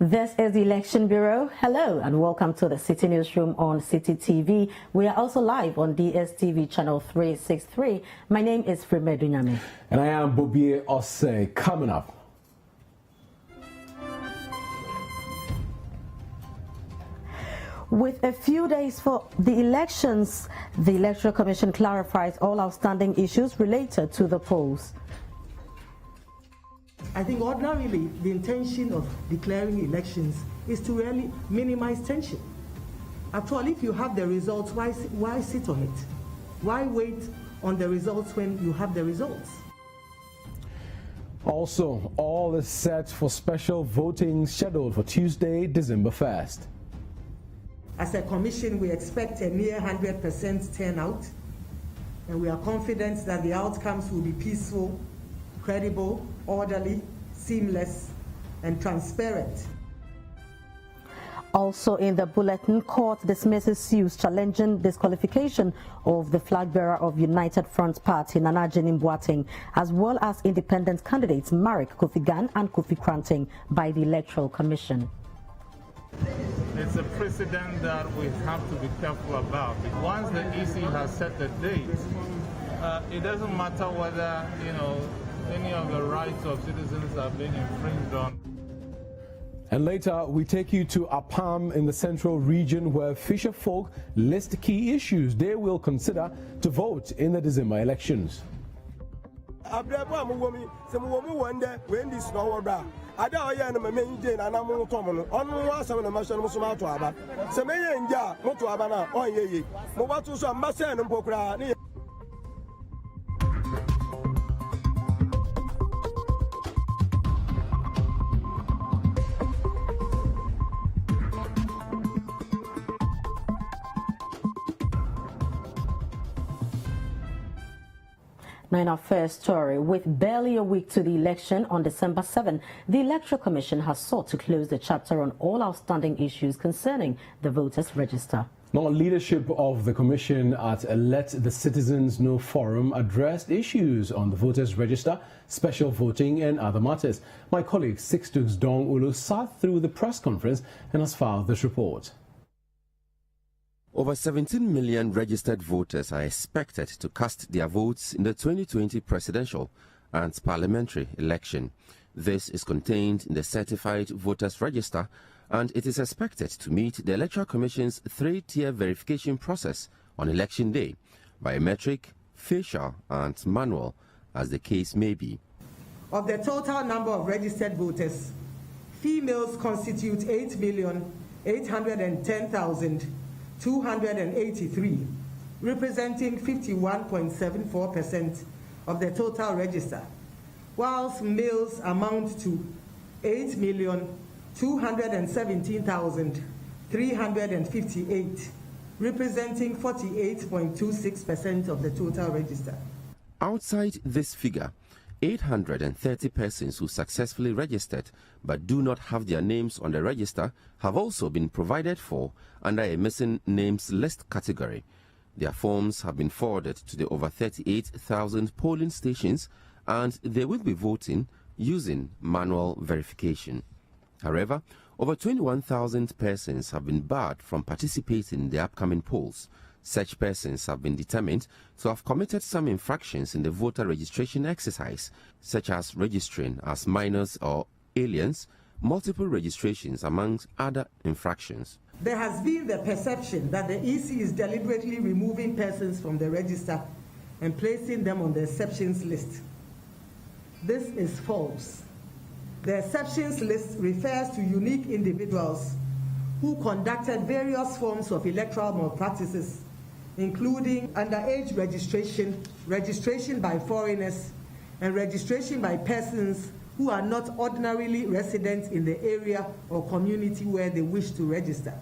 This is the Election Bureau. Hello and welcome to the Citi Newsroom on Citi TV. We are also live on DSTV channel 363. My name is Frime Dunyame. And I am Bobie Osei. Coming up. With a few days for the elections, the Electoral Commission clarifies all outstanding issues related to the polls. I think ordinarily the intention of declaring elections is to really minimize tension. After all, if you have the results, why sit on it? Why wait on the results when you have the results? Also, all is set for special voting scheduled for Tuesday, December 1st. As a commission, we expect a near 100% turnout, and we are confident that the outcomes will be peaceful, credible, orderly, seamless, and transparent. Also in the bulletin, court dismisses suits challenging disqualification of the flag bearer of United Front Party, Nana Jenim Boateng, as well as independent candidates Marek Kofi Gan and Kofi Kranting by the Electoral Commission. It's a precedent that we have to be careful about. Once the EC has set the date, it doesn't matter whether, any of the rights of citizens are being infringed on. And later, we take you to Apam in the central region where fisher folk list key issues they will consider to vote in the December elections. Now in our first story, with barely a week to the election on December 7, the Electoral Commission has sought to close the chapter on all outstanding issues concerning the voters' register. Now, leadership of the commission at a Let the Citizens Know forum addressed issues on the voters' register, special voting and other matters. My colleague Sixtus Dong Ulu sat through the press conference and has filed this report. Over 17 million registered voters are expected to cast their votes in the 2020 presidential and parliamentary election. This is contained in the certified voters register, and it is expected to meet the Electoral Commission's three-tier verification process on election day: biometric, facial and manual, as the case may be. Of the total number of registered voters, females constitute 8,810,283, representing 51.74% of the total register, whilst males amount to 8,217,358, representing 48.26% of the total register. Outside this figure, 830 persons who successfully registered but do not have their names on the register have also been provided for under a missing names list category. Their forms have been forwarded to the over 38,000 polling stations, and they will be voting using manual verification. However, over 21,000 persons have been barred from participating in the upcoming polls. Such persons have been determined to have committed some infractions in the voter registration exercise, such as registering as minors or aliens, multiple registrations, amongst other infractions. There has been the perception that the EC is deliberately removing persons from the register and placing them on the exceptions list. This is false. The exceptions list refers to unique individuals who conducted various forms of electoral malpractices, including underage registration, registration by foreigners, and registration by persons who are not ordinarily residents in the area or community where they wish to register.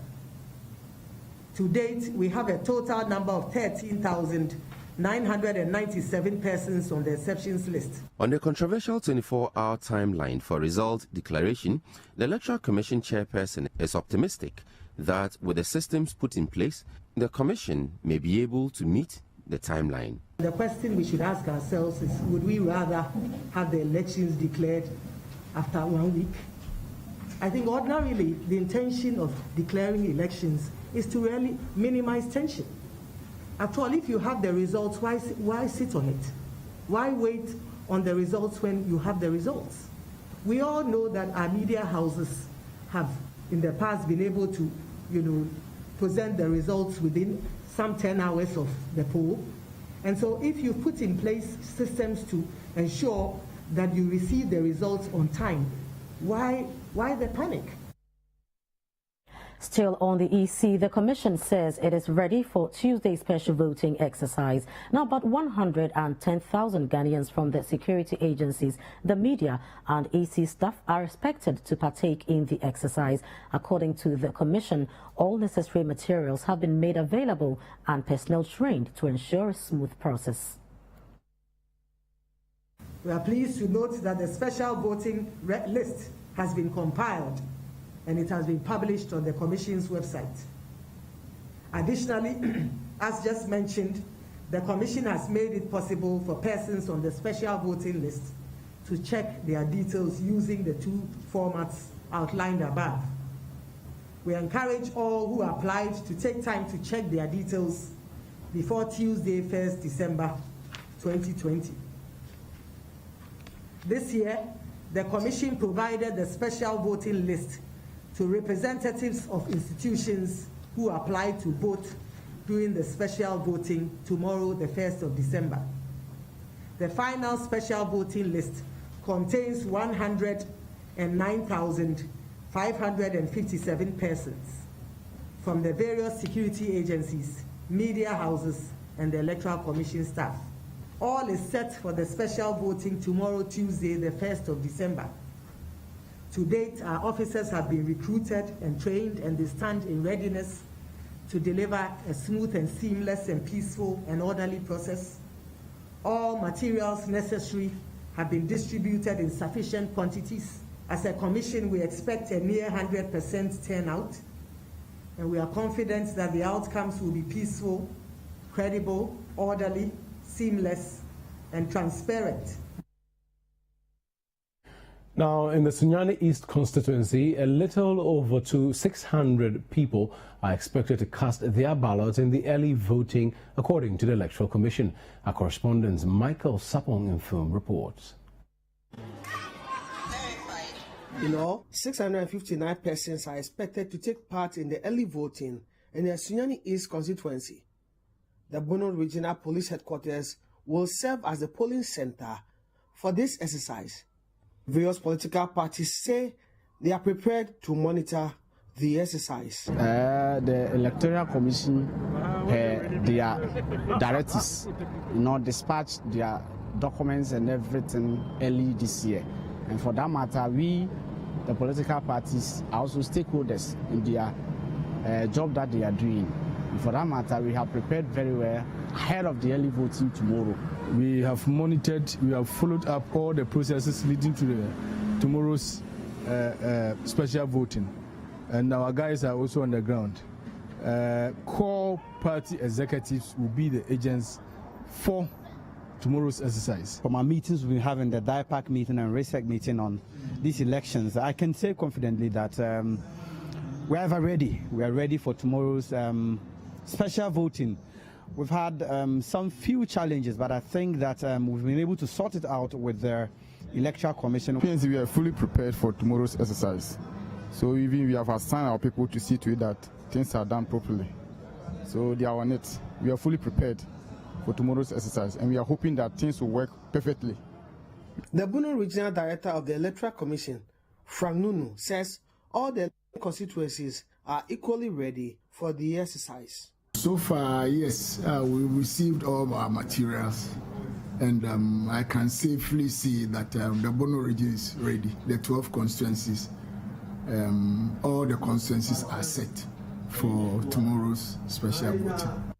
To date, we have a total number of 13,997 persons on the exceptions list. On the controversial 24-hour timeline for result declaration, the Electoral Commission chairperson is optimistic that with the systems put in place, the Commission may be able to meet the timeline. The question we should ask ourselves is, would we rather have the elections declared after 1 week I think ordinarily the intention of declaring elections is to really minimize tension. After all, if you have the results, why sit on it? Why wait on the results when you have the results? We all know that our media houses have in the past been able to, present the results within some 10 hours of the poll. And so if you put in place systems to ensure that you receive the results on time, why the panic? Still on the EC, the Commission says it is ready for Tuesday's special voting exercise. Now, about 110,000 Ghanaians from the security agencies, the media and EC staff are expected to partake in the exercise. According to the Commission, all necessary materials have been made available and personnel trained to ensure a smooth process. We are pleased to note that the special voting list has been compiled and it has been published on the Commission's website. Additionally, as just mentioned, the Commission has made it possible for persons on the special voting list to check their details using the two formats outlined above. We encourage all who applied to take time to check their details before Tuesday, 1st December 2020. This year, the Commission provided the special voting list to representatives of institutions who apply to vote during the special voting tomorrow, the 1st of December. The final special voting list contains 109,557 persons from the various security agencies, media houses, and the Electoral Commission staff. All is set for the special voting tomorrow, Tuesday, the 1st of December. To date, our officers have been recruited and trained, and they stand in readiness to deliver a smooth and seamless and peaceful and orderly process. All materials necessary have been distributed in sufficient quantities. As a Commission, we expect a near 100% turnout, and we are confident that the outcomes will be peaceful, credible, orderly, seamless, and transparent. Now, in the Sunyani East constituency, a little over 600 people are expected to cast their ballots in the early voting, according to the Electoral Commission. Our correspondent Michael Sapong Infom reports. In all, 659 persons are expected to take part in the early voting in the Sunyani East constituency. The Bono Regional Police Headquarters will serve as the polling center for this exercise. Various political parties say they are prepared to monitor the exercise. The Electoral Commission, their directives, dispatch their documents and everything early this year. And for that matter, we, the political parties, are also stakeholders in their job that they are doing. And for that matter, we have prepared very well ahead of the early voting tomorrow. We have monitored, we have followed up all the processes leading to tomorrow's special voting. And our guys are also on the ground. Core party executives will be the agents for tomorrow's exercise. From our meetings we've been having, the DIPAC meeting and RESEC meeting on these elections, I can say confidently that we are ever ready. We are ready for tomorrow's special voting. We've had some few challenges, but I think that we've been able to sort it out with the Electoral Commission. We are fully prepared for tomorrow's exercise. So even we have assigned our people to see to it that things are done properly. So they are on it. We are fully prepared for tomorrow's exercise, and we are hoping that things will work perfectly. The Bono Regional Director of the Electoral Commission, Frank Nunu, says all the constituencies are equally ready for the exercise. So far, yes, we received all our materials, and I can safely see that the Bono region is ready. The 12 constituencies, all the constituencies are set for tomorrow's special voting.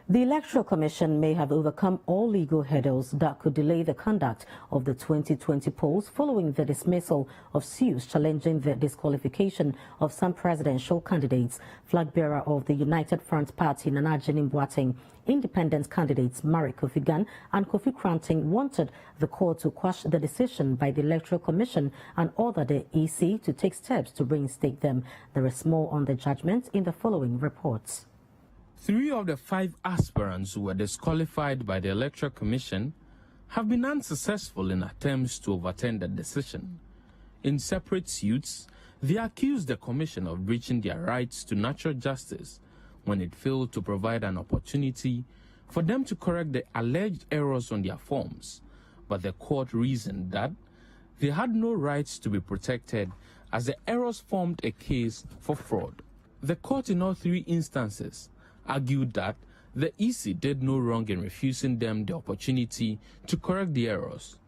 The Electoral Commission may have overcome all legal hurdles that could delay the conduct of the 2020 polls following the dismissal of suits challenging the disqualification of some presidential candidates. Flag bearer of the United Front Party, Nana Boateng, independent candidates Mark Kofi and Kofi Kranting wanted the court to quash the decision by the Electoral Commission and order the EC to take steps to reinstate them. There is more on the judgment in the following reports. 3 of the 5 aspirants who were disqualified by the Electoral Commission have been unsuccessful in attempts to overturn the decision. In separate suits, they accused the Commission of breaching their rights to natural justice when it failed to provide an opportunity for them to correct the alleged errors on their forms. But the court reasoned that they had no rights to be protected as the errors formed a case for fraud. The court in all 3 instances argued that the EC did no wrong in refusing them the opportunity to correct the errors.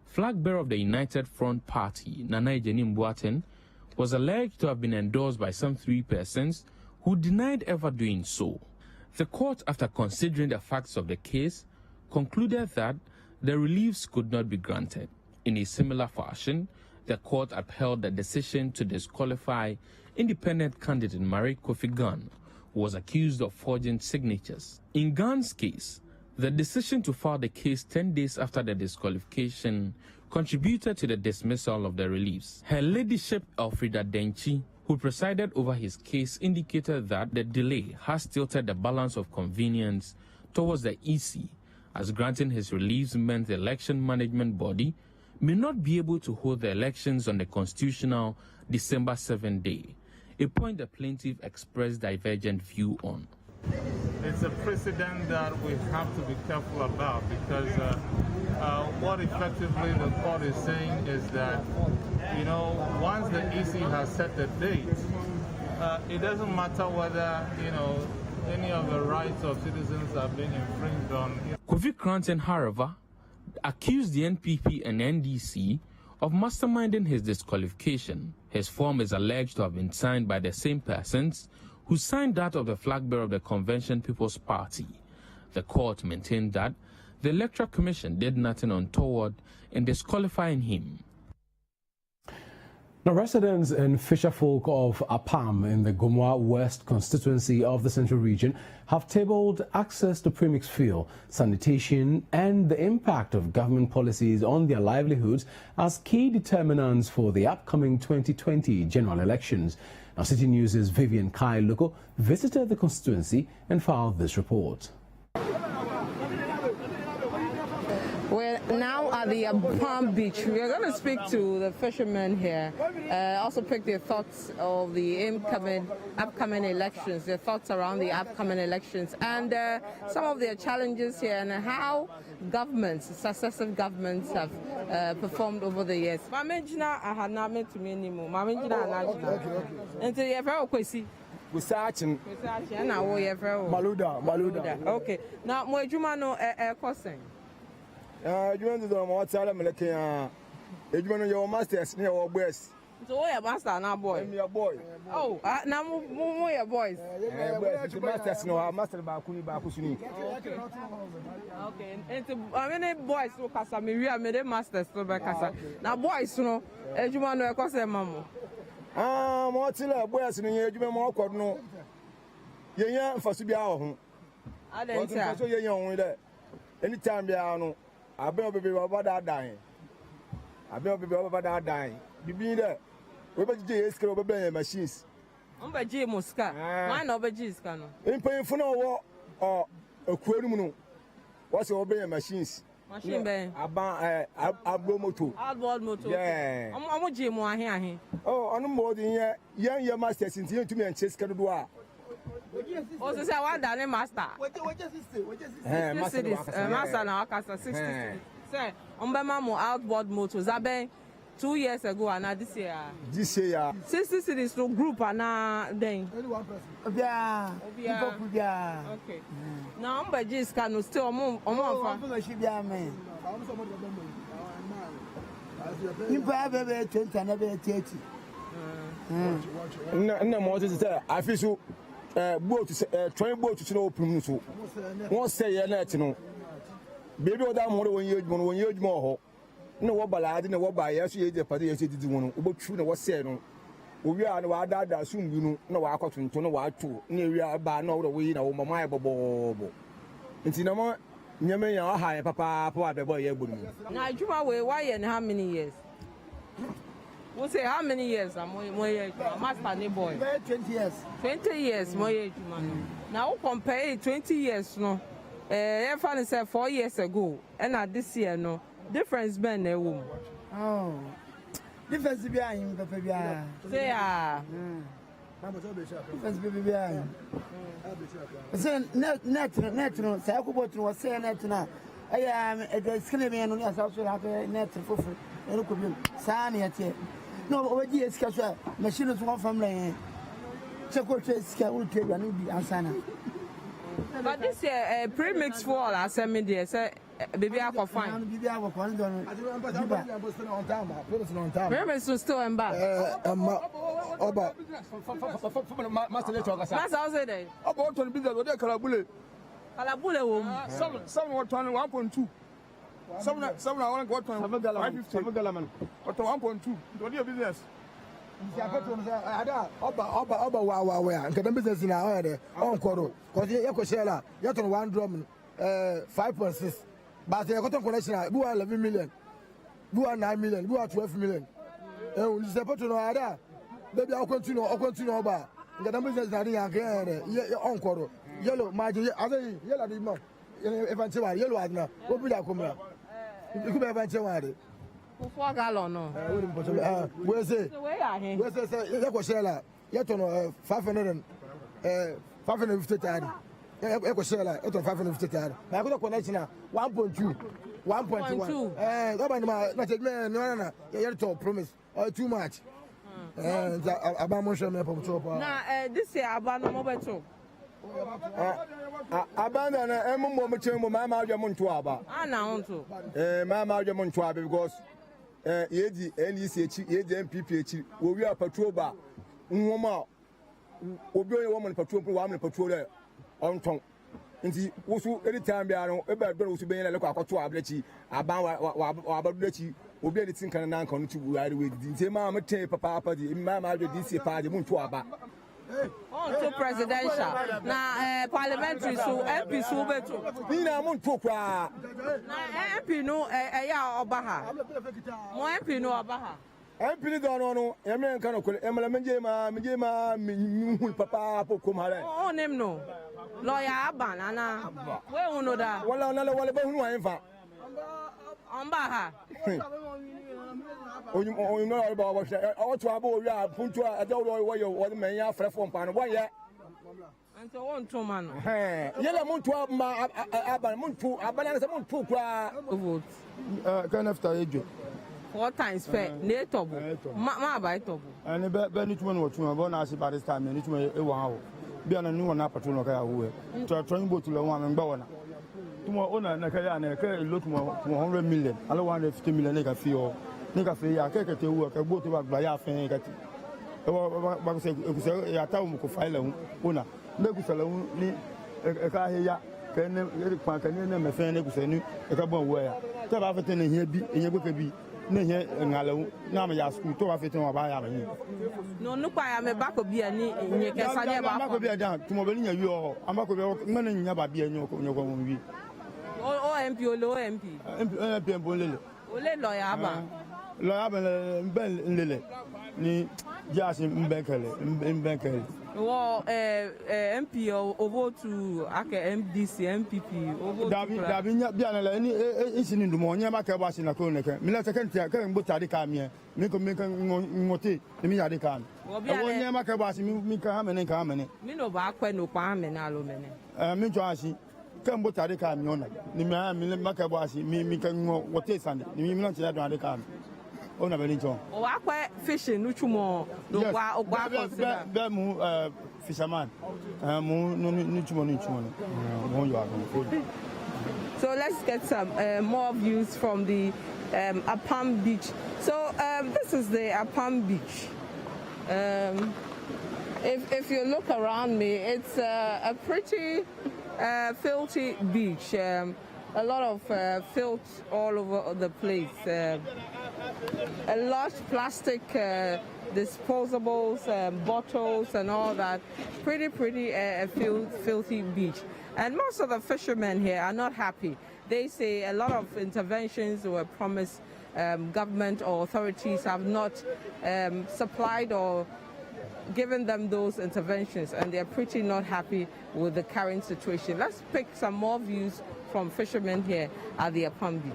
Flag bearer of the United Front Party, Nana Boateng, was alleged to have been endorsed by some 3 persons who denied ever doing so. The court, after considering the facts of the case, concluded that the reliefs could not be granted. In a similar fashion, the court upheld the decision to disqualify independent candidate Mark Kofi, who was accused of forging signatures. In Gan's case, the decision to file the case 10 days after the disqualification contributed to the dismissal of the reliefs. Her Ladyship Elfrida Denchi, who presided over his case, indicated that the delay has tilted the balance of convenience towards the EC, as granting his reliefs meant the election management body may not be able to hold the elections on the constitutional December 7 day, a point the plaintiff expressed divergent view on. It's a precedent that we have to be careful about because what effectively the court is saying is that, once the EC has set the date, it doesn't matter whether, any of the rights of citizens are being infringed on. Kofi Kranting, however, accused the NPP and NDC of masterminding his disqualification. His form is alleged to have been signed by the same persons who signed that of the flag bearer of the Convention People's Party. The court maintained that the Electoral Commission did nothing untoward in disqualifying him. Now, residents and fisherfolk of Apam in the Gomwa West constituency of the Central Region have tabled access to premix fuel, sanitation and the impact of government policies on their livelihoods as key determinants for the upcoming 2020 general elections. Now, Citi News' Vivian Kai Luko visited the constituency and filed this report. We're now at the Palm Beach. We are going to speak to the fishermen here, also pick their thoughts of the upcoming elections, their thoughts around the upcoming elections, and some of their challenges here and how successive governments have performed over the years. I had not met to me anymore. Maluda. Okay. Now, Mojumano Koseng. You want to tell me your masters near our boys. So, we are master now, boy. I'm your boy. Oh, now we are boys. Masters no, master Bakuni Bakusuni. Okay, and I mean, boys, so Casami, we are made masters to Bacasa. Now, boys, no, as you want to cause a mamma. What's the boys in the Edmund Walker? No, you're young for Subiao. I didn't say you're young with that. Anytime they are no. I've been about that dying. I've been about that dying. You be there. We better just go over machines. I'm by J. Mosca. Why not by G's canoe? In paying for no or a query. What's your machines? Machine bay. Abbo moto. Outboard motor. Yeah. I'm a Jim one here. Oh, on more than young masters in to me and chase Cadua. Also, say I want master. Master now, 60. Say, Mamo outboard motors. I been 2 years ago and now this year. 60 cities to group and now then. Yeah. Okay. Now I'm by J's can still move. You probably 20 and 30. No more to say. I feel so. boat train boat to no open so won say ye net no baby oda mo won ye more no wo balade na wo ba ye so ye je pade ye didi won obotru na wo say no owi a na wa dada sum bi no na wa akotonto na wa ato na ewi ba na wo yi na wo mama ye bobobo nti na mo nyame ya ha ye papa papa be boy ye gbonu na adwuma we why and how many years we say how many years am moye master ni boy 20 years 20 years moye adwuma no na wo compare 20 years no e fa ni say 4 years ago and this year no difference ben na wo oh difference bi ayin papa bi a say difference bi ayin say net no say akobot no say net na the screen me no ya so net fofu eno ko bi sa na yete no obaji esika so machine so confirm la check what esika wo twa no bi ansana. But this year premix for all asemi there say baby akọ fine baby akọ kon don premix still in back oba master say there oba to business o dey kalabule wo some what 1.2 some na one what 550 man what 1.2 to dey business Oba wa nke dem business na o de on koro cause ye ko share ye to 1 drum 5.6 but ye ko to collection bu 11 million bu 9 million bu 12 million we support no ada baby I continue oba nke dem business na dey yan ye on koro yellow margin azai yellow di mo event wa yellow adna obi da komra iku be event wa de 4 gallon no we say you go share you to 550 tari you go share you to 550 tari na go connection 1.2 1.1 go ban na take me no you to promise too much aba mo show me pop chop na this year aba no mo beto aba na emo mo chemo ma adwa mo nto aba na onto ma adwa mo nto aba because yeji NEC echi yeji MPP echi wo wi patrol ba nwoma obi onye wo mo patrol wa mo patrol le onton nti wo so anytime bia no e ba do wo so be yele kwa akoto ablechi aban wa abadlechi obi ani tin kan na nkan no ti bu ari we di nti ma mete papa papa di ma adwa DC pa di mo nto aba on to presidential na parliamentary so MP so beto ni na mo nto kwa na MP no ya oba ha mo MP no oba ha MP ni do no e me nkan no ko e mala menje ma hu papa po kom hare o nem no lawyer abana na we hu no da wala ba hu an fa omba ha onyu no ba ba hwe o to aba o wi a puntu a da wo yo wo men ya frefo mpa no boye anto won to man yele muntu ma aba muntu abana se muntu kwa vote can after ejo 4 times fair na etobo ma ba etobo ani be ni tumo no tuma bo na ase ba this time ni tuma e wa ho bia na ni wona patrol no ka ya wo e train boat lo wa men gba wona tuma ona na ka ya na ka lo tuma 100 million ala 150 million ne ka fi o ne ka fi ya ka te wo ka boat ba gba ya fen ka ti e ba ko se ya ta mo ko file hu ona ne ku se hu ni e ka he ya ka ne pa ka ne me fen ne ku se ni e ka bon wo ya ta ba fa te ne hia bi enye ka bi ne hia ngalawu na ma ya school to ba fa te wa ba ya ba ni no nu kwa ya me ba ko bi ani nye ke sa ne ba ko bi ada tumo be ni nya wi o amba ko be ngana nya ba bi anyo ko mo wi o MP o MP bonlele o le lawyer aba nlele ni jasi mbenkele wo MP o vote aka MDC MPP o vote dabi nya bia na la ni isini ndumo nya ma ka ba si na ko ne ka mi la second tier ka mbo tari ka mi mi ko ngote ni mi ya de ka wo nya ma ka ba si mi ka ha me ka me mi no ba pe no pa me na lo me ne mi jo asi ka mbo tari ka mi ona ni mi ma ka ba si mi ka ngote sande ni mi na ti ya do ade ka ona be ni jo o wa kwa fishing nu chumo no kwa o kwa consider be mu fisherman mu nu chumo mo yo ago. So let's get some more views from the Apam Beach. So this is the Apam Beach. If you look around me, it's a pretty filthy beach. A lot of filth all over the place. A large plastic disposables, bottles and all that. Pretty filthy beach. And most of the fishermen here are not happy. They say a lot of interventions were promised. Government or authorities have not supplied or given them those interventions, and they're pretty not happy with the current situation. Let's pick some more views from fishermen here at the Palm Beach.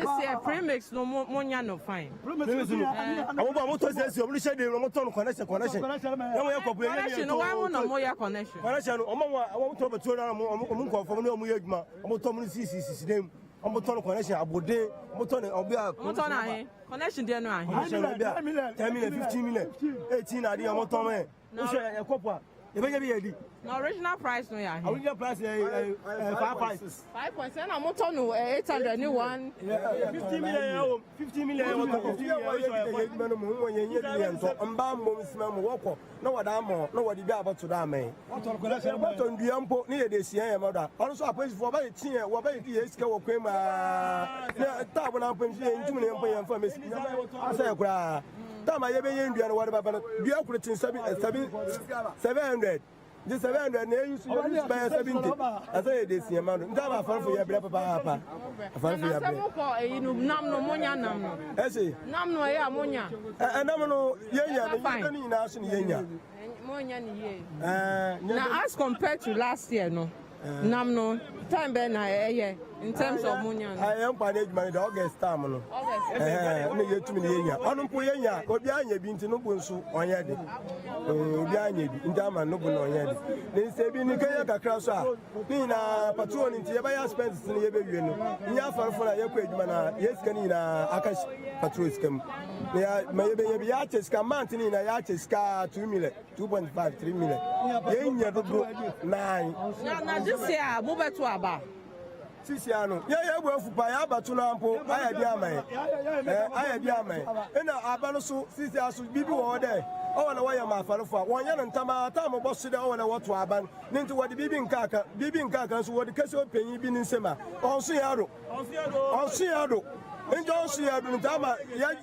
This year premix no more no fine. Connection there no 10 million, 15 million, 18 are the no original price no ya. Original price 5.7 na motor no 800 new one. 15 million 50 million. No what am no what be about to that man. What on Biampo near the CM mother. Also I place for by the what by the scale of cream Tabana Pension 2 million for Miss I say Tama Yabian what about the operating 700. This 700 used to buy 70. I say this amount. Ndama fan for your papa. Fan for your papa. You nam no monya nam no. Ese. Nam no ya monya. Nam no yenya. You na aso yenya. Monya ni ye. Now as compared to last year no. Nam no time be na in terms of monya. I am management the August time no. August. Na ye tumi yenya. Onu po yenya. Obi anya bi nti no bu nso onye de. Obi anya bi ndama no bu no onye de. Ni se bi ni kaya kakra so a. Ni na patrol nti ye ba ya expenses ni ye be wie no. Nya farfo na ye kwa adwuma na ye sika ni na akash patrol scam. Ya ma ye be ye bi ya cheska month ni na ya cheska 2 million, 2.5, 3 million. Ye nya do 9. Na this year mo beto aba. Sisiano ya bu afupa ya abatu na mpo aya di amai ena aba no so sisiaso bibi wo de o wona wo ya ma afarefo wonya no ntama ta mo boso de o wona woto aba ninti wodi bibi nkaka so wodi kase opanyi bi ni nsema onso ya do Enjo onso ya do ntama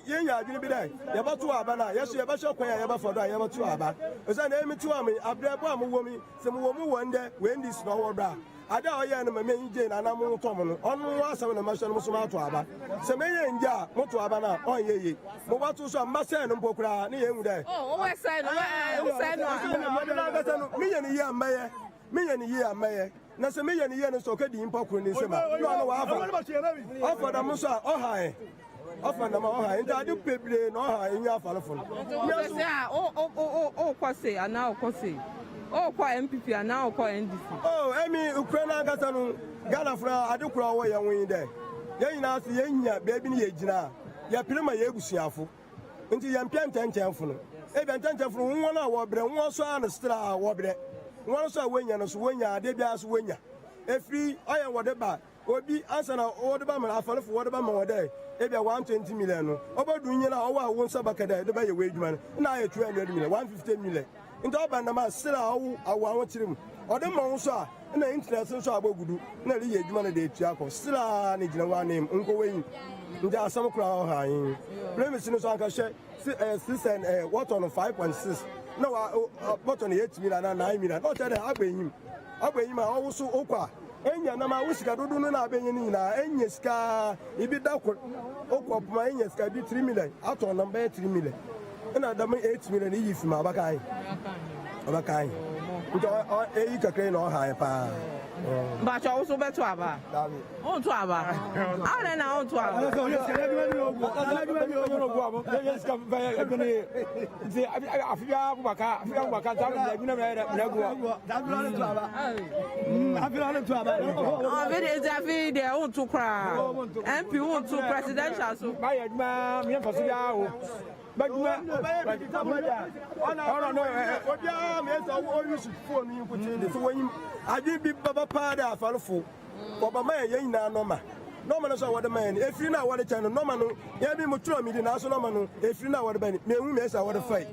ye nya adwene bi dai ya bato aba na yeso ya ba hwe kwan ya ba fodo ya bato aba oza na emi tu ami abrebo amwo se mo wo mu wonde wendi sno wo do ada oya na mama nje na namu tom no onu asam na masho no so ma to aba se meye nja moto aba na onyeye mo batu so ambase no mpokura ne ye hu dai we say no meye ni ye amaye na se meye ni ye no so ka di mpokuru ni sema no wa afa da mo so ohae ofa na ma ohae nda adu pebre no ohae nya afalefo no se kwase ana kwase kwa MPP and now kwa NDC. Emi Ukraine agasa no Ghana fra adekura wo ye won de. Ye nyina se ye nya beebi ni ye gina. Ya pirima ye ebusuafo. Nti ye mpia ntentenfo no. E bi ntentenfo won na wo bre won so an stra wo bre. Won so wonya no so wonya ade bia so wonya. Efri ayen wo de ba obi ansa na wo de ba ma afalefo wo de ba ma wo de. E bia 120 million no. Obodu nyina wo wa won sabaka de ba ye we adwuma no. Na ye 200 million 150 million. Into Bandama Silla, our trim, or the Monsa, and the internet so abogudu, na ye man de Tiaco, Silla, Nijana name, Uncle Wayne. There are some crowd high. Premise in Sanka, 6 and what on 5.6. No, what on 8 million and 9 million. Not that I pay him. I pay him also Oka. Enya na ma wusika dodo no na abenyi na enyeska ibi dakwo okwo ma enyeska bi 3 million ato number 3 million. Na da 8 million yi fi ma abakai nto eyi kakre na oha pa ba cha also beto aba on to aba ala na on to aba yes come by ebini nti afia bubaka ta na ebina na go afia to aba very zafi de on to kra MP on to presidential so ba yaduma me fa so ya o But you are I didn't be Baba Pada, follow for Baba May, Noma. No man is what man. If you know what a channel, no man, Yabi Mutra, me the national man, if you know what a man, may we mess our fight.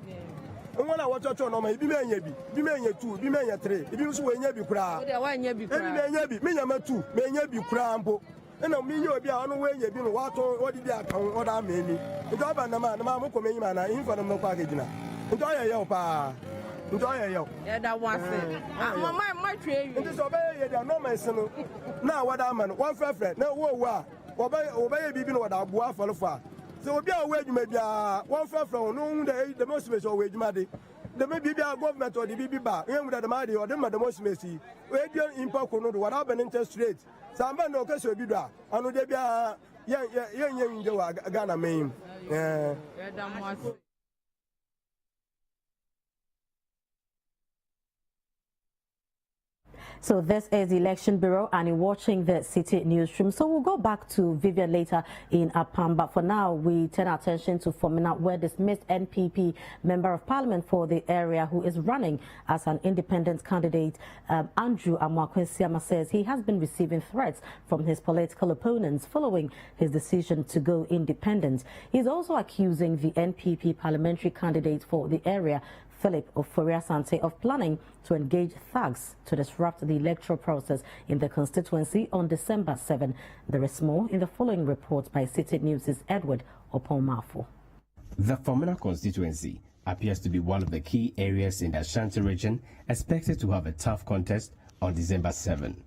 And when I watch your normal, be man, be man, 2, be man, 3, if you swing Yabi cry, Yabi, me, I'm 2, may Yabi crampo. And I mean, you'll be on the way you've been what did I come, what I mean. The job and the man, the mamma come in, man, in for the package. Enjoy your pa. Enjoy your. Yeah, that was it. My train. Disobey your no man. Now, what I'm on, one friend, no war, obey being what I bought for the far. So, be away, you may be one friend from noon day, the most special wage, Maddy. There may be a government or the BB bar, and with the Maddy or the most messy. Radio impact on what happened interest rate. Some man no case will be there. I know they be a young Ghana main. Yeah. So this is the Election Bureau, and you're watching the Citi Newsroom. So we'll go back to Vivian later in Apam, but for now we turn our attention to Fomena, where dismissed NPP Member of Parliament for the area who is running as an independent candidate, Andrew Amoah-Quinsiama, says he has been receiving threats from his political opponents following his decision to go independent. He's also accusing the NPP parliamentary candidate for the area, Philip Oforia-Sante, of planning to engage thugs to disrupt the electoral process in the constituency on December 7. There is more in the following report by Citi News' Edward Opon-Mafo. The Fomena constituency appears to be one of the key areas in the Ashanti region expected to have a tough contest on December 7.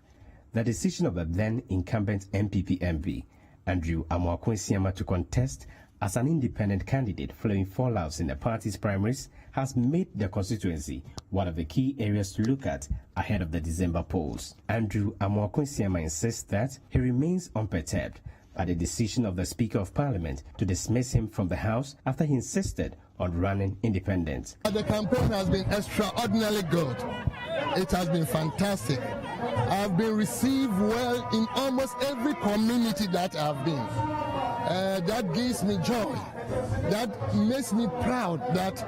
The decision of the then incumbent NPP MP, Andrew Amoah-Quinsiama, to contest as an independent candidate following fallouts in the party's primaries has made the constituency one of the key areas to look at ahead of the December polls. Andrew Amoah-Quinsiama insists that he remains unperturbed by the decision of the Speaker of Parliament to dismiss him from the House after he insisted on running independent. The campaign has been extraordinarily good. It has been fantastic. I've been received well in almost every community that I've been. That gives me joy. That makes me proud that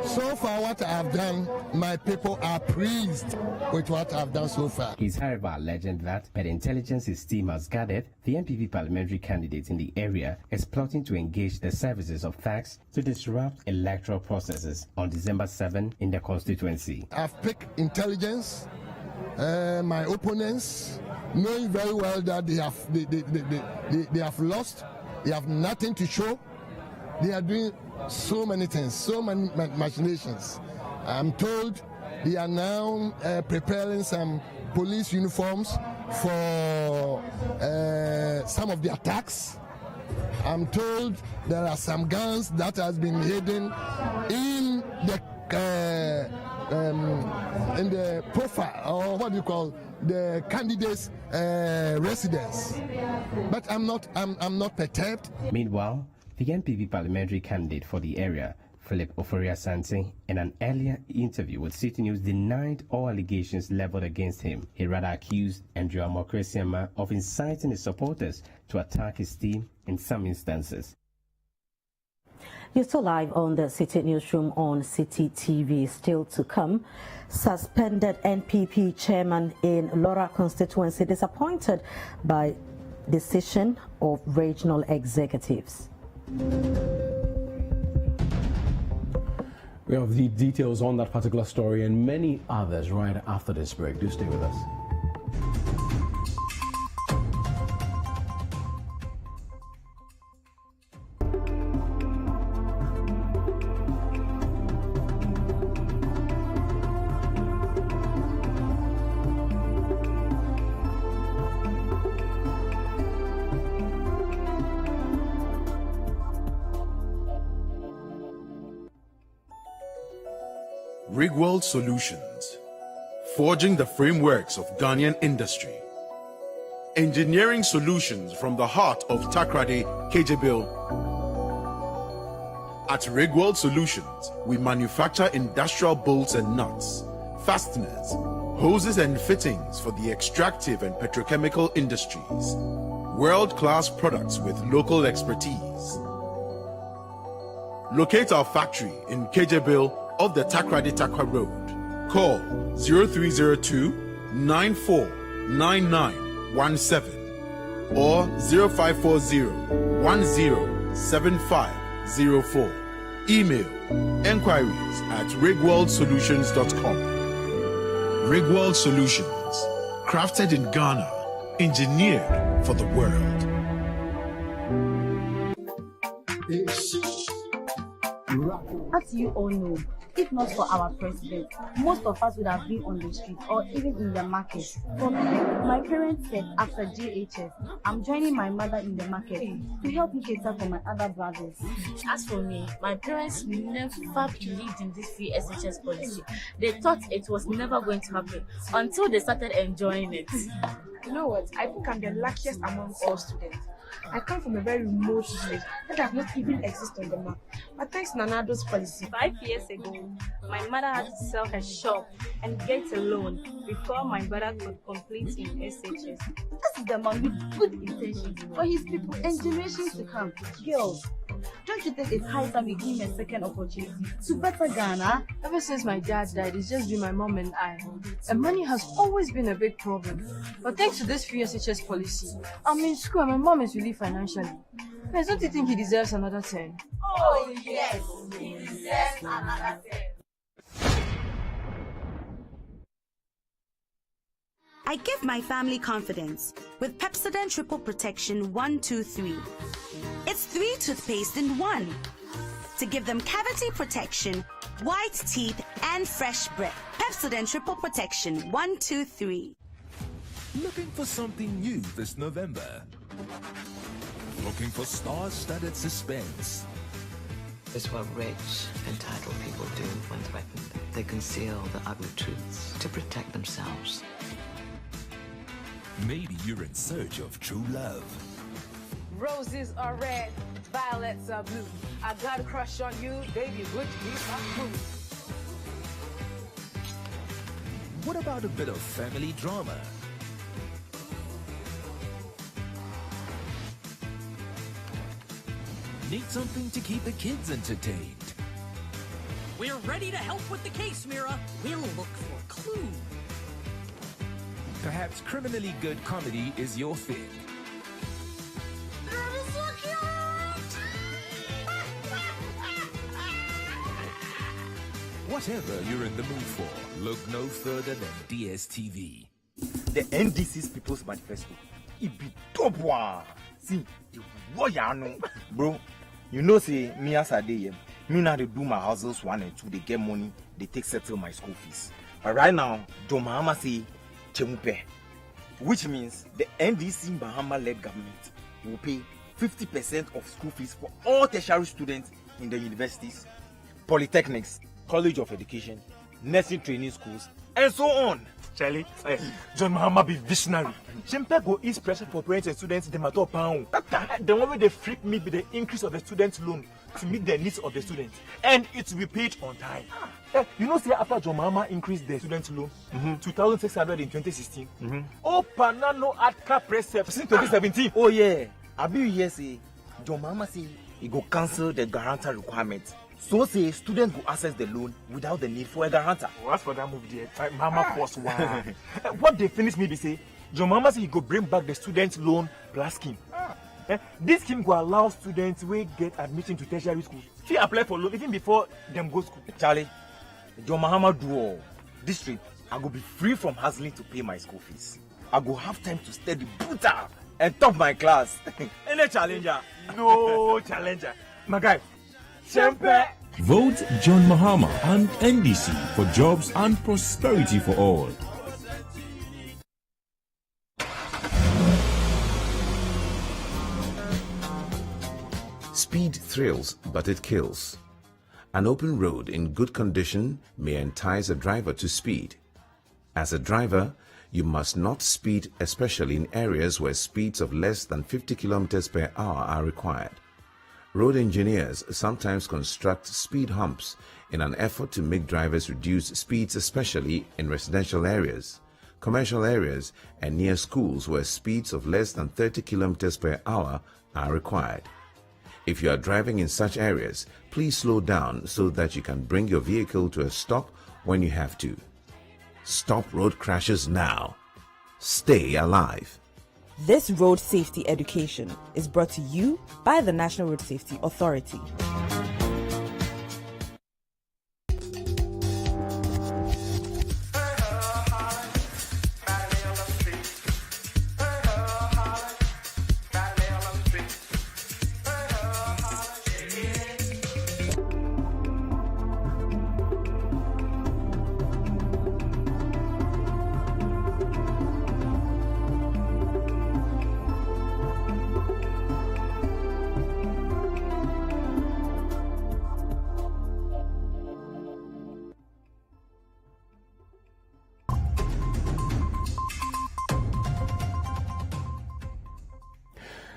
so far what I've done, my people are pleased with what I've done so far. He's however alleging that per the intelligence his team has gathered, the NPP parliamentary candidate in the area is plotting to engage the services of thugs to disrupt electoral processes on December 7 in the constituency. I've picked intelligence, my opponents, knowing very well that they have lost. They have nothing to show. They are doing so many things, so many machinations. I'm told they are now preparing some police uniforms for some of the attacks. I'm told there are some guns that has been hidden in the profile, or what do you call the candidate's residence. But I'm not perturbed. Meanwhile, the NPP parliamentary candidate for the area, Philip Oforia-Sante, in an earlier interview with Citi News, denied all allegations leveled against him. He rather accused Andrew Amoah-Quinsiama of inciting his supporters to attack his team in some instances. You're still live on the Citi Newsroom on Citi TV. Still to come, suspended NPP chairman in Laura constituency disappointed by decision of regional executives. We have the details on that particular story and many others right after this break. Do stay with us. Rigworld Solutions, forging the frameworks of Ghanaian industry. Engineering solutions from the heart of Takrade, Kejebil. At Rigworld Solutions, we manufacture industrial bolts and nuts, fasteners, hoses and fittings for the extractive and petrochemical industries. World-class products with local expertise. Locate our factory in KJ off the Takrady Takwa Road. Call 0302 949917 or 0540 107504. Email enquiries at rigworldsolutions.com. Rigworld Solutions, crafted in Ghana, engineered for the world. As you all know, if not for our president, most of us would have been on the street or even in the market. For me, my parents said after JHS, I'm joining my mother in the market to help me cater for my other brothers. As for me, my parents never believed in this free SHS policy. They thought it was never going to happen until they started enjoying it. You know what? I think I'm the luckiest among all students. I come from a very remote village that does not even exist on the map. But thanks to Nanado's policy, 5 years ago, my mother had to sell her shop and get a loan before my brother could complete in SHS. This is the man with good intentions for his people and generations to come. Girls, don't you think it's high time we give him a second opportunity to better Ghana? Ever since my dad died, it's just been my mom and I. And money has always been a big problem. But thanks to this free SHS policy, I'm in school and my mom is really financially. Guys, don't you think he deserves another 10? Oh yes, he deserves another 10. I give my family confidence with Pepsodent Triple Protection 123. It's 3 toothpaste in 1 to give them cavity protection, white teeth, and fresh breath. Pepsodent Triple Protection 123. Looking for something new this November? Looking for star-studded suspense? It's what rich, entitled people do when threatened. They conceal the ugly truths to protect themselves. Maybe you're in search of true love. Roses are red, violets are blue. I got a crush on you, baby, would you be my boo? What about a bit of family drama? Need something to keep the kids entertained? We're ready to help with the case, Mira. We'll look for clues. Perhaps criminally good comedy is your thing. Whatever you're in the mood for, look no further than DSTV. The NDC's People's Manifesto. It be top one. See, the warrior no. Bro, you know say me as a day, me now they do my houses 1 and 2, they get money, they take settle my school fees. But right now, John Mahama say Chemupe, which means the NDC Mahama-led government will pay 50% of school fees for all tertiary students in the universities, polytechnics, college of education, nursing training schools, and so on. Charlie, John Mahama be visionary. Chimpe go ease pressure for parents and students in the matter of pound. The one way they freak me be the increase of the student loan to meet the needs of the students, and it will be paid on time. You know, say after John Mahama increased the student loan 2,600 in 2016. Oh, Panano at cap precept since 2017. Oh yeah, I be here say John Mahama say he go cancel the guarantor requirement. So say students go access the loan without the need for a guarantor. Oh, as for that move there, Mama force one. What they finish me be say, John Mama say he go bring back the student loan plus scheme. This scheme go allow students who get admission to tertiary schools to apply for loan even before them go school. Charlie, John Mahama do all. This trip, I go be free from hustling to pay my school fees. I go have time to study brutal and top my class. Any challenger? No challenger. My guy. Vote John Mahama and NDC for jobs and prosperity for all. Speed thrills, but it kills. An open road in good condition may entice a driver to speed. As a driver, you must not speed, especially in areas where speeds of less than 50 km per hour are required. Road engineers sometimes construct speed humps in an effort to make drivers reduce speeds, especially in residential areas, commercial areas, and near schools where speeds of less than 30 km per hour are required. If you are driving in such areas, please slow down so that you can bring your vehicle to a stop when you have to. Stop road crashes now. Stay alive. This road safety education is brought to you by the National Road Safety Authority.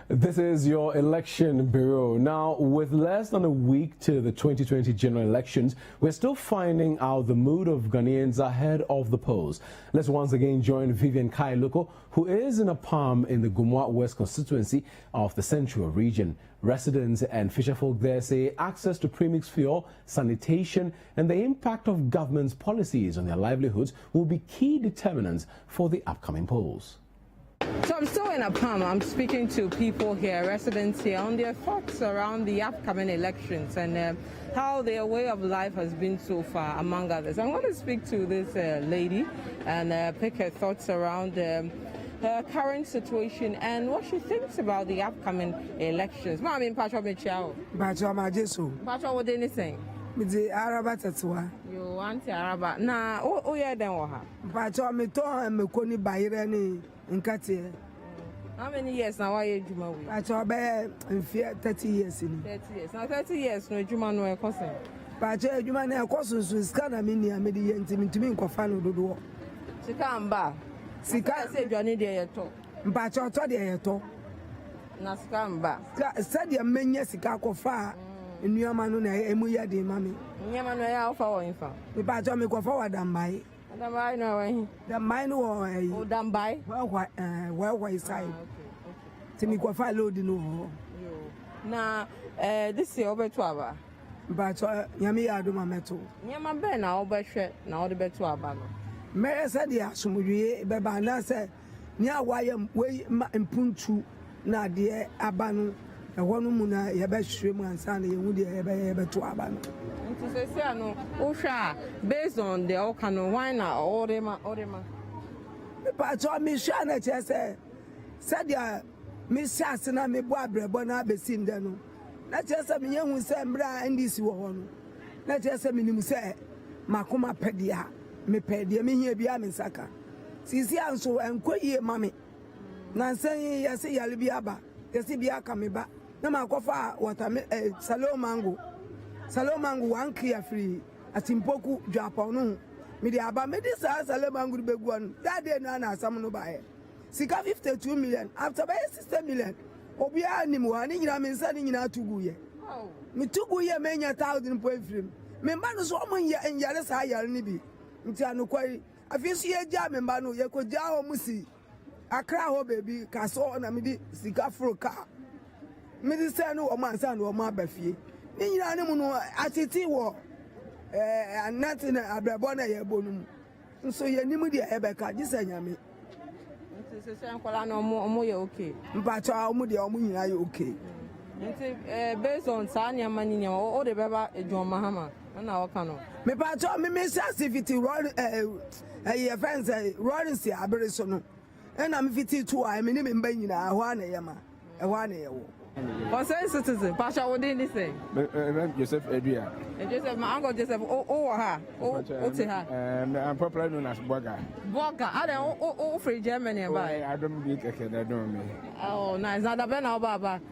This is your election bureau. Now, with less than a week to the 2020 general elections, we're still finding out the mood of Ghanaians ahead of the polls. Let's once again join Vivian Kailoko, who is in a palm in the Gumwa West constituency of the Central region. Residents and fisherfolk there say access to premixed fuel, sanitation, and the impact of government's policies on their livelihoods will be key determinants for the upcoming polls. So I'm still in a palm. I'm speaking to people here, residents here, on their thoughts around the upcoming elections and how their way of life has been so far, among others. I'm going to speak to this lady and pick her thoughts around her current situation and what she thinks about the upcoming elections. Mami, Pacho Michao. Pacho Majesu. Pacho, what anything? The Araba Tatua. You want the Araba? Nah, oh, yeah, then what? Pacho, me to and me koni bayirani in Katia. How many years now are you, Juma? Pacho, in 30 years. 30 years. Now, 30 years, no, Juma, no, cousin. Pacho, Juma, no, cousin, so scan mini and median to me Kofano do. Sikamba. Sika say Johnny de to. Pacho, to de to. Na Sikamba. Said your menya Sika Kofa. In your man, Emuya de Mammy. Yamano, how far in fact. The Pacho me go forward and buy. I know the mine or done by well, side. To me, go fire load no. Now, this year over 12. But Yami Aduma metal. Yama Ben, now, but now the bet to our bag. Mary said, yes, Baba, said, near why am way in Punchu, na dear Abanu, a one woman, a best swimmer and Sunday, would you ever to Abanu? Based on the Okano wine or Orema. But I miss Shana said, ya Miss Sassana, me Barbara Bona Bessin Dano. Not just a young who said, Bra and this one. Not just a minimum say, Makuma Pedia, me pedia, me here be Amisaka. Sisi so and quay, mammy. Nancy, yes, Yalibiaba, yes, Biaka me back. No, my cofa, what I Salomango. Salomangu one clear free at Impoku Japonu. Media Medisa Salomangu Beguan. That day Nana Samuno buy. Sika 52 million after by 60 million. Obia Nimuani, I'm sending in our Tuguye. Me Tuguye many 1,000 point frame. Me man so woman ya and Yalas higher nibi. Mtiano quay. I feel see a jam and Bano Yako Jao Musi. A crow baby, Casso and Amidi Sika for a car. Medicano or my son or my Buffy. Ni animal no atiti wo nothing abrabona ye bonum so ye nimu de ebeka gisanya me nti se nkola no omo ye okay mpacho omo de omo nyina ye okay nti based on sanya mani o de beba edwon mahama na waka no me pacho me sensitivity roll ye fence rolling si abere so no na me fiti to I me ni me mba nyina ho ana ye ma e ho ana ye wo. Concerned citizen, Pasha, what did he say? Joseph Edria. Joseph, my uncle Joseph, I'm popularly known as Boga. Boga, I don't free Germany. I don't be a kid, I don't know. Oh, nice. Not a ben or Baba.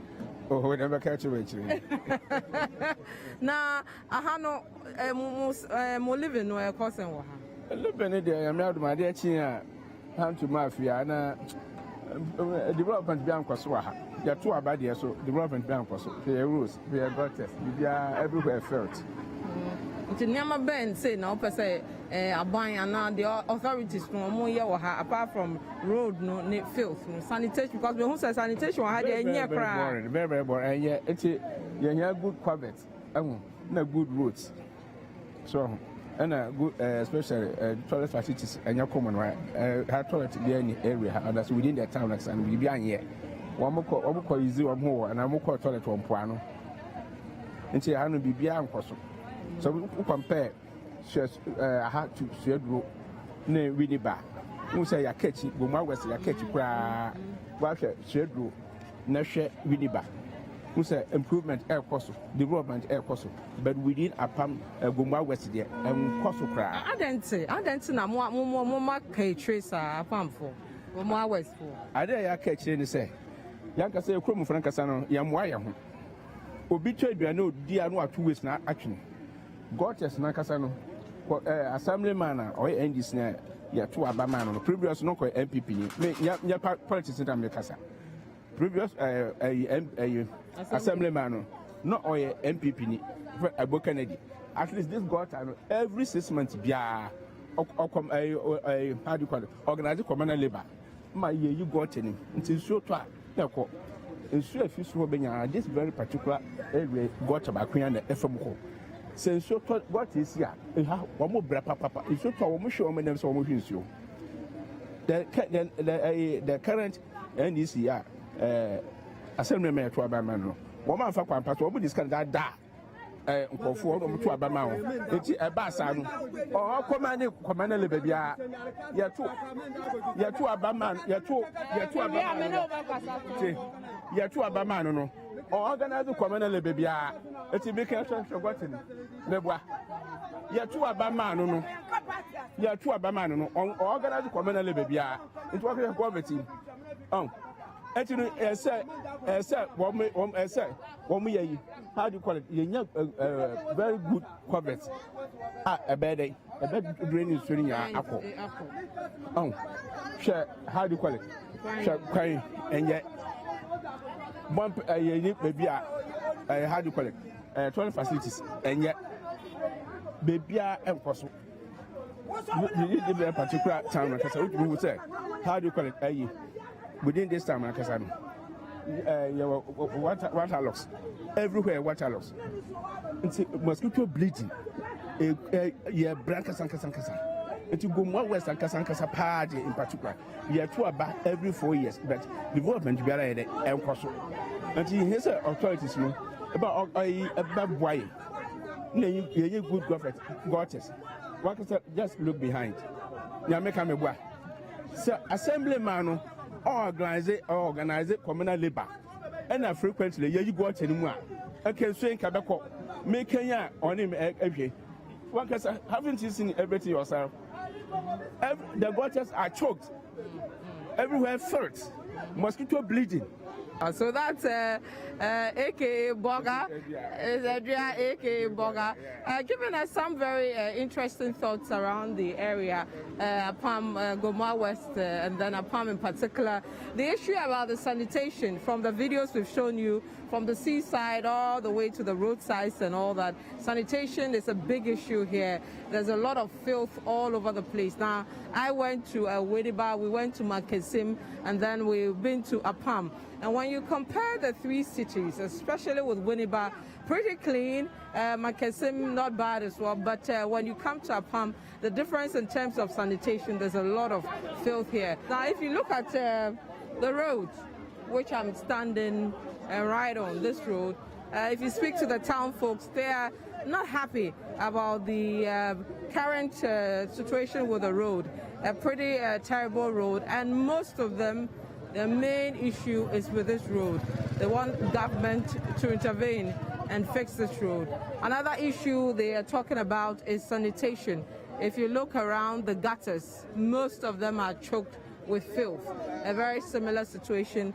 Oh, we never catch you. Now, I have no more living no a cousin. Living there, I'm not my dear China. Come to Mafia and development beyond Kwaswaha. There are two about there, so development beyond Kwaswaha. There are rules, there are doctors, they are everywhere felt. It's never been say no per se and the authorities from apart from road no filth no sanitation because we who say sanitation had any very boring and yeah it's a good quavet na good roads so and a good especially toilet facilities and your common right toilet there in the area and that's within the town and we be here one more easy one more and I'm more toilet one puano until I be beyond so we compare I had to share ne really bad. You say I catch it, but my was I catch it. Wash share na share really bad. You say improvement air cost, development air cost, but within a pump Gumba West there and cost cry. I didn't say na more trace a pump for more west for. I dare I catch any say. Yanka say a chrome francasano, yam wire. Obi trade we know dear no 2 weeks now action. Got us Nakasano. Assemblyman or NDC na ya to Abama no previous no MPP me ya politics in America previous assemblyman no or MPP ni Abo Kennedy at least this got every 6 months bia how do you call it organize communal labor my you got any until so to na ko ensu afiso benya this very particular area got about and FM ko since so what is here one more papa it's so to show me them so much the current NDC assemblyman to Abama no woman fa kwampa so we discuss that nkofo no to Abama o enti e ba sa no o command le bia ya to Abama ya to Abama no organize command le bia enti be can forgotten nebwa ya to Abama no organize command le bia enti work the poverty actually how do you call it very good coverage a bad drainage training apple how do you call it crying and yet bump baby how do you call it toilet facilities and yet baby and possible you need a particular town because who say how do you call it within this time, water loss everywhere. Water loss. It's mosquito bleeding. Yeah, Brancas and Casancasa. It will go more west and Casancasa party in particular. We are two about every 4 years, but development be added and possible. Until his authorities know about why. You good government got us. What is that? Just look behind. Yameka so assemblyman. Organize communal labor and frequently you go to anymore. I can say Kabako, make Kenya on him every one person haven't you seen everything yourself? The waters are choked everywhere, first mosquito bleeding. So that's aka Boga, is Adria aka Boga, giving us some very interesting thoughts around the area, Palm Goma West, and then Palm in particular. The issue about the sanitation, from the videos we've shown you, from the seaside all the way to the roadsides and all that. Sanitation is a big issue here. There's a lot of filth all over the place. Now, I went to Wediba, we went to Makesim, and then we've been to Apam. And when you compare the three cities, especially with Winneba, pretty clean, Makesim not bad as well, but when you come to Apam, the difference in terms of sanitation, there's a lot of filth here. Now, if you look at the road, which I'm standing right on, this road, if you speak to the town folks, they are not happy about the current situation with the road. A pretty terrible road, and most of them, the main issue is with this road. They want government to intervene and fix this road. Another issue they are talking about is sanitation. If you look around the gutters, most of them are choked with filth. A very similar situation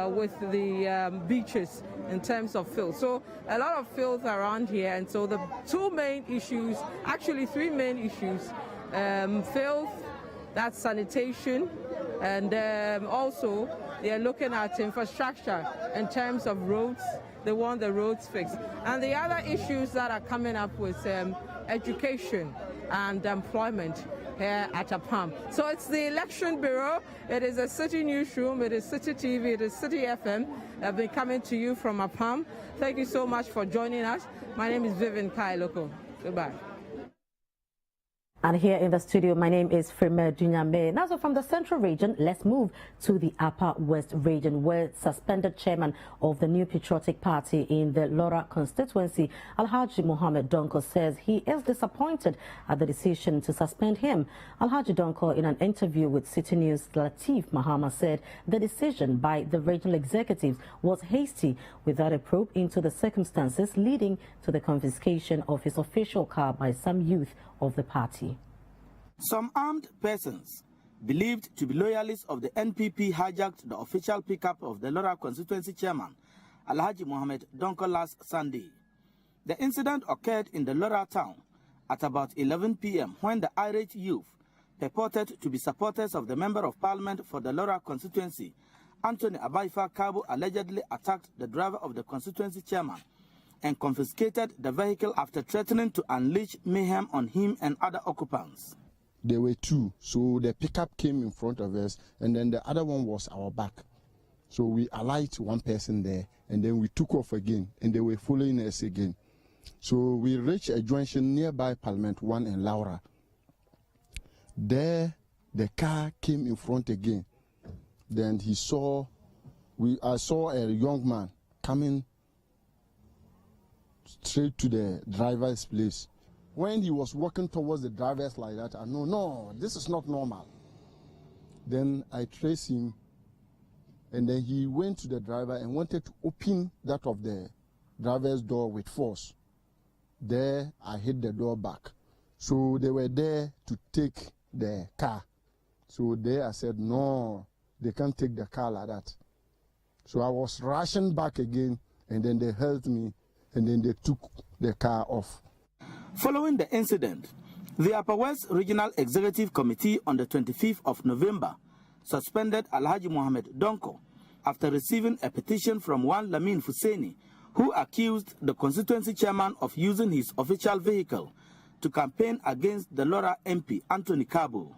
with the beaches in terms of filth. So a lot of filth around here, and so the two main issues, actually three main issues, filth, that's sanitation, and also they are looking at infrastructure in terms of roads. They want the roads fixed. And the other issues that are coming up with education. and employment here at APAM. So it's the Election Bureau, it is a Citi Newsroom, it is Citi TV, it is Citi FM. I've been coming to you from APAM. Thank you so much for joining us. My name is Vivian Kailoko. Goodbye. And here in the studio, my name is Frime Dunyame. Now, so from the Central Region, let's move to the Upper West Region, where suspended chairman of the New Patriotic Party in the Lora constituency, Alhaji Mohammed Donko, says he is disappointed at the decision to suspend him. Alhaji Donko, in an interview with Citi News, Latif Mahama, said the decision by the regional executives was hasty without a probe into the circumstances leading to the confiscation of his official car by some youth of the party. Some armed persons, believed to be loyalists of the NPP, hijacked the official pickup of the Lora constituency chairman, Alhaji Mohammed Donko, last Sunday. The incident occurred in the Lora town at about 11 p.m. when the irate youth, purported to be supporters of the Member of Parliament for the Lora constituency, Anthony Abaifa Kabo, allegedly attacked the driver of the constituency chairman and confiscated the vehicle after threatening to unleash mayhem on him and other occupants. There were two, so the pickup came in front of us, and then the other one was our back. So we alighted one person there, and then we took off again, and they were following us again. So we reached a junction nearby Parliament 1 and Laura. There, the car came in front again. Then I saw a young man coming straight to the driver's place. When he was walking towards the driver's like that, I know, no, this is not normal. Then I traced him, and then he went to the driver and wanted to open that of the driver's door with force. There, I hit the door back. So they were there to take the car. So there I said, no, they can't take the car like that. So I was rushing back again, and then they held me, and then they took the car off. Following the incident, the Upper West Regional Executive Committee on the 25th of November suspended Alhaji Mohammed Donko after receiving a petition from one Lamin Fuseni, who accused the constituency chairman of using his official vehicle to campaign against the Lora MP, Anthony Kabo.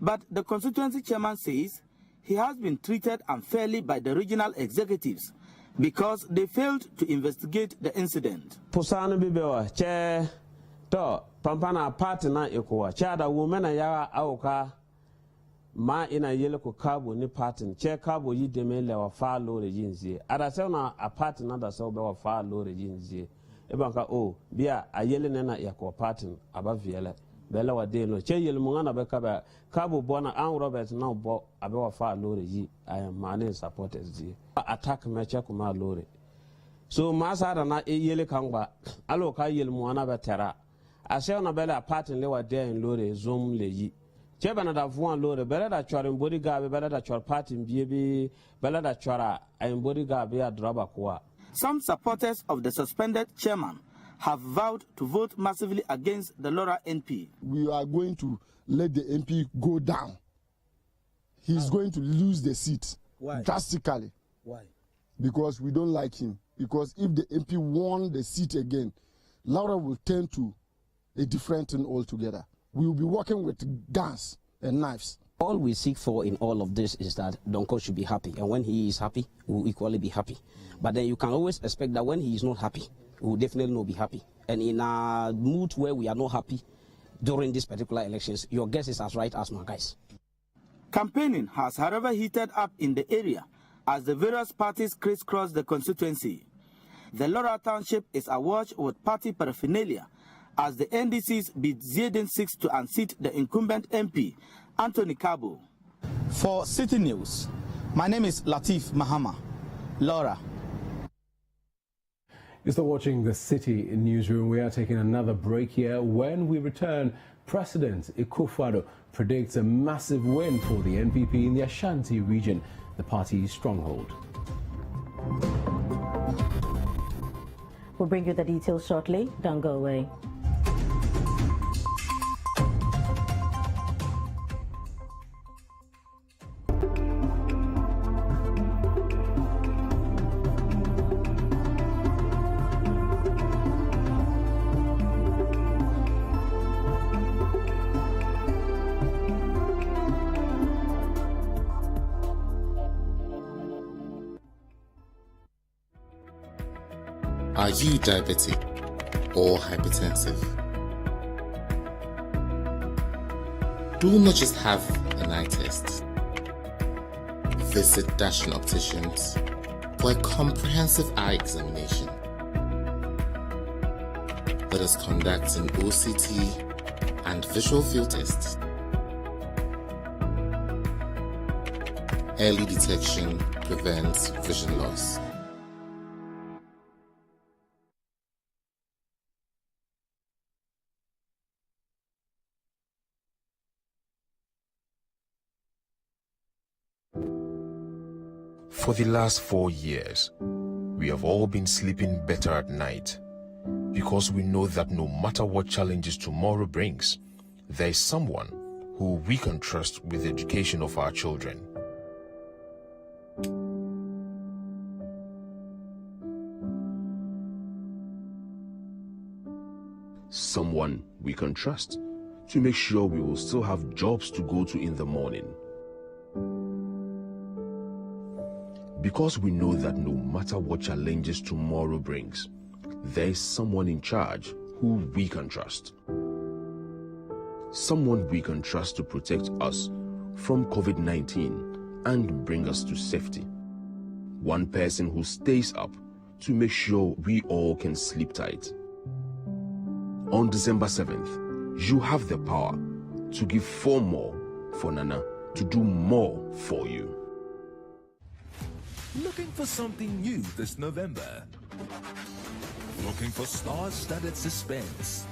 But the constituency chairman says he has been treated unfairly by the regional executives because they failed to investigate the incident. To pampana party na ikuwa chada woman ya auka ma ina yele ko kabo ni party che kabo yi demele wa fa lore jinzie ada se na a party na da so be wa fa lore jinzie e banka o bia ayele na ya ko party aba viele bela wa de no che yele mu na be ka ba kabo bona an Robert na bo abe wa fa lore yi I am man supporters ji attack me che kuma lore so ma sa da na yele kangba alo ka yele mu na be tera ashe na bela party le wa there in lore zoom le yi cheba na da vuan lore bela da chore mbodi gabe bela da chore party mbiebi bela da chora ay mbodi gabe ya draba kwa. Some supporters of the suspended chairman have vowed to vote massively against the Lora NP. We are going to let the MP go down. He's going to lose the seat. Why? Drastically. Why? Because we don't like him. Because if the MP won the seat again, Laura will turn to a different thing altogether. We will be working with guns and knives. All we seek for in all of this is that Donko should be happy. And when he is happy, we will equally be happy. But then you can always expect that when he is not happy, we will definitely not be happy. And in a mood where we are not happy during these particular elections, your guess is as right as my guys. Campaigning has, however, heated up in the area as the various parties crisscross the constituency. The Lora Township is awash with party paraphernalia as the NDCs bid Zedin 6 to unseat the incumbent MP, Anthony Kabo. For Citi News, my name is Latif Mahama, Lora. You're still watching the Citi Newsroom. We are taking another break here. When we return, President Akufo-Addo predicts a massive win for the NPP in the Ashanti region, the party's stronghold. We'll bring you the details shortly. Don't go away. Are you diabetic or hypertensive? Do not just have an eye test. Visit Dashin Opticians for a comprehensive eye examination. Let us conduct an OCT and visual field test. Early detection prevents vision loss. For the last 4 years, we have all been sleeping better at night because we know that no matter what challenges tomorrow brings, there is someone who we can trust with the education of our children. Someone we can trust to make sure we will still have jobs to go to in the morning. Because we know that no matter what challenges tomorrow brings, there is someone in charge who we can trust. Someone we can trust to protect us from COVID-19 and bring us to safety. One person who stays up to make sure we all can sleep tight. On December 7th, you have the power to give 4 more for Nana to do more for you. Looking for something new this November? Looking for star-studded suspense?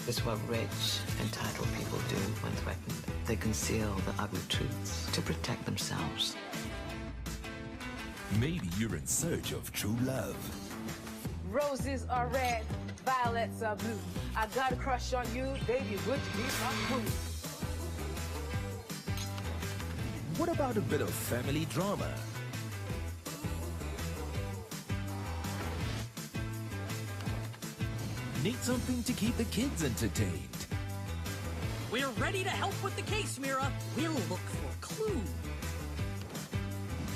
It's what rich, entitled people do when threatened. They conceal the ugly truths to protect themselves. Maybe you're in search of true love. Roses are red, violets are blue. I got a crush on you, baby, would you be my queen? What about a bit of family drama? Need something to keep the kids entertained? We're ready to help with the case, Mira. We'll look for clues.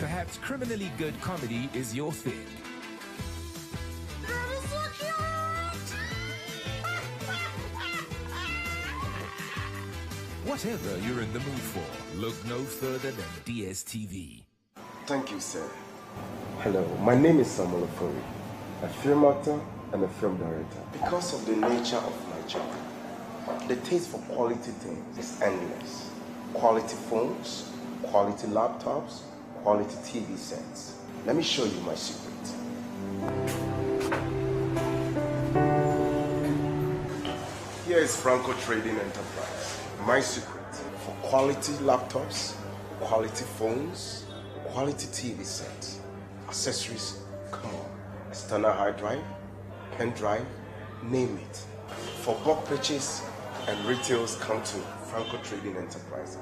Perhaps criminally good comedy is your thing. That is so cute! Whatever you're in the mood for, look no further than DSTV. Thank you, sir. Hello, my name is Samuel Ofori, a film actor and a film director. Because of the nature of my job, the taste for quality things is endless. Quality phones, quality laptops, quality TV sets. Let me show you my secret. Here is Franco Trading Enterprise. My secret for quality laptops, quality phones, quality TV sets, accessories, come on, external hard drive, pen drive, name it. For bulk purchase and retails, come to Franco Trading Enterprise.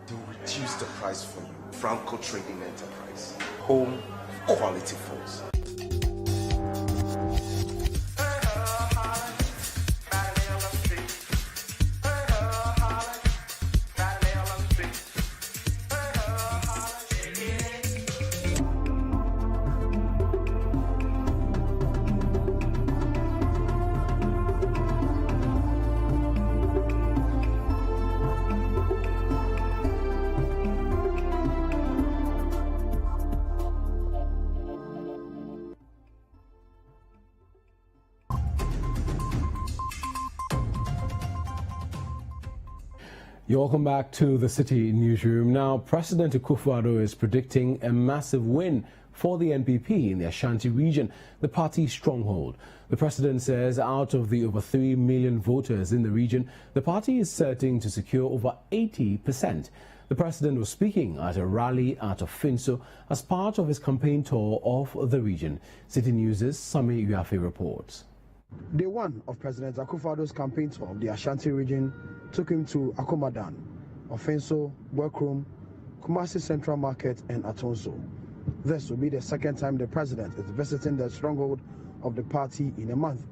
They'll reduce the price for you. Franco Trading Enterprise, home quality phones. You're welcome back to the Citi Newsroom. Now, President Akufo-Addo is predicting a massive win for the NPP in the Ashanti region, the party's stronghold. The president says out of the over 3 million voters in the region, the party is certain to secure over 80%. The president was speaking at a rally at Ofinso as part of his campaign tour of the region. Citi News' Sami Uyafe reports. Day one of President Akufo-Addo's campaign tour of the Ashanti region took him to Akomadan, Ofinso, Workroom, Kumasi Central Market and Atonso. This will be the second time the president is visiting the stronghold of the party in a month.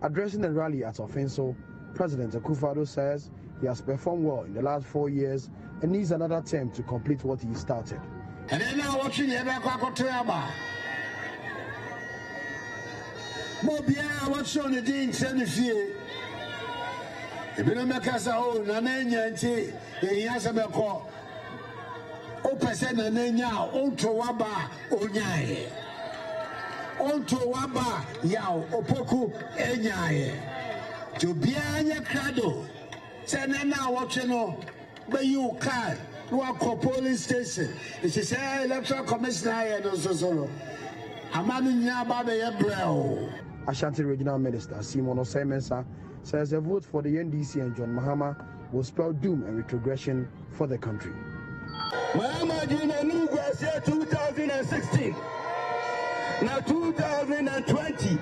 Addressing the rally at Ofinso, President Akufo-Addo says he has performed well in the last 4 years and needs another term to complete what he started. Mobia, what's on the Dean Senefie? If you don't make us a own, and then Yanti, he has a call. Opesen and then now, Onto Waba, Onyaye. Onto Waba, Yao, Opoku, Enyaye. To be a crado. Send now watching, but you can't. Walk police station. It's a electoral commissioner and also solo. A man in Yababe Ebro. Ashanti Regional Minister Simon Osei-Mensah says the vote for the NDC and John Mahama will spell doom and retrogression for the country. Mahama Jina Nugwasia 2016. Now 2020.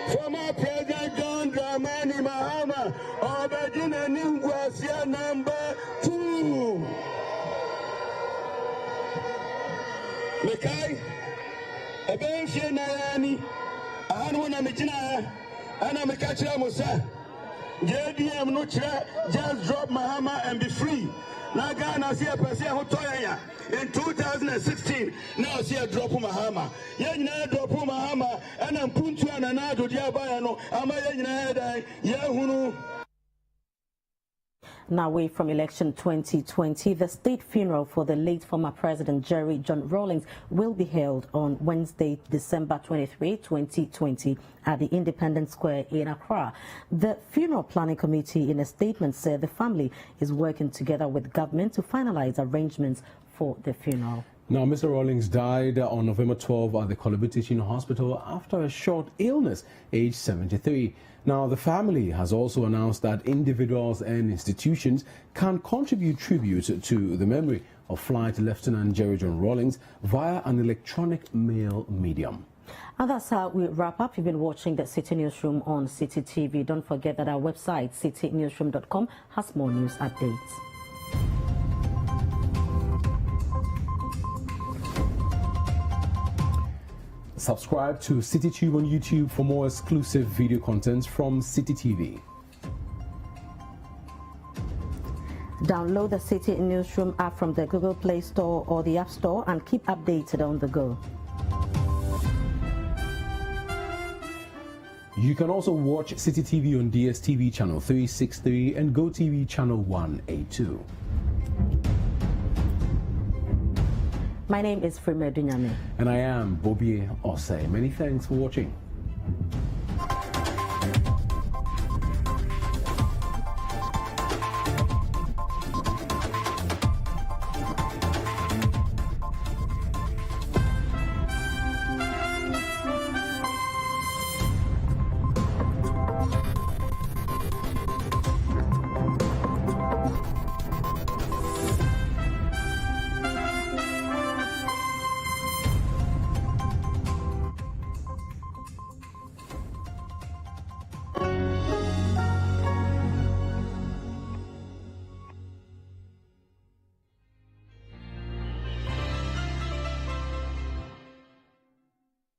Former President John Dramani Mahama Obajina Nugwasia number 2. Mekai Ebenshi Nayani Anwana Mijina Anna Mekachira Musa JDM no just drop Mahama and be free. Now Ghana see a person who toya in 2016. Now see a drop Mahama. Yena drop Mahama and I'm Puntu and Anado Diabayano. Amaya Yahunu. Now away from election 2020, the state funeral for the late former President Jerry John Rawlings will be held on Wednesday, December 23, 2020 at the Independence Square in Accra. The funeral planning committee in a statement said the family is working together with government to finalize arrangements for the funeral. Now, Mr. Rawlings died on November 12 at the Columbia Teaching Hospital after a short illness, aged 73. Now, the family has also announced that individuals and institutions can contribute tribute to the memory of Flight Lieutenant Jerry John Rawlings via an electronic mail medium. And that's how we wrap up. You've been watching the Citi Newsroom on Citi TV. Don't forget that our website, citinewsroom.com, has more news updates. Subscribe to CityTube on YouTube for more exclusive video content from Citi TV. Download the Citi Newsroom app from the Google Play Store or the App Store and keep updated on the go. You can also watch Citi TV on DSTV channel 363 and GoTV channel 182. My name is Frime Dunyame. And I am Bobie Osei. Many thanks for watching.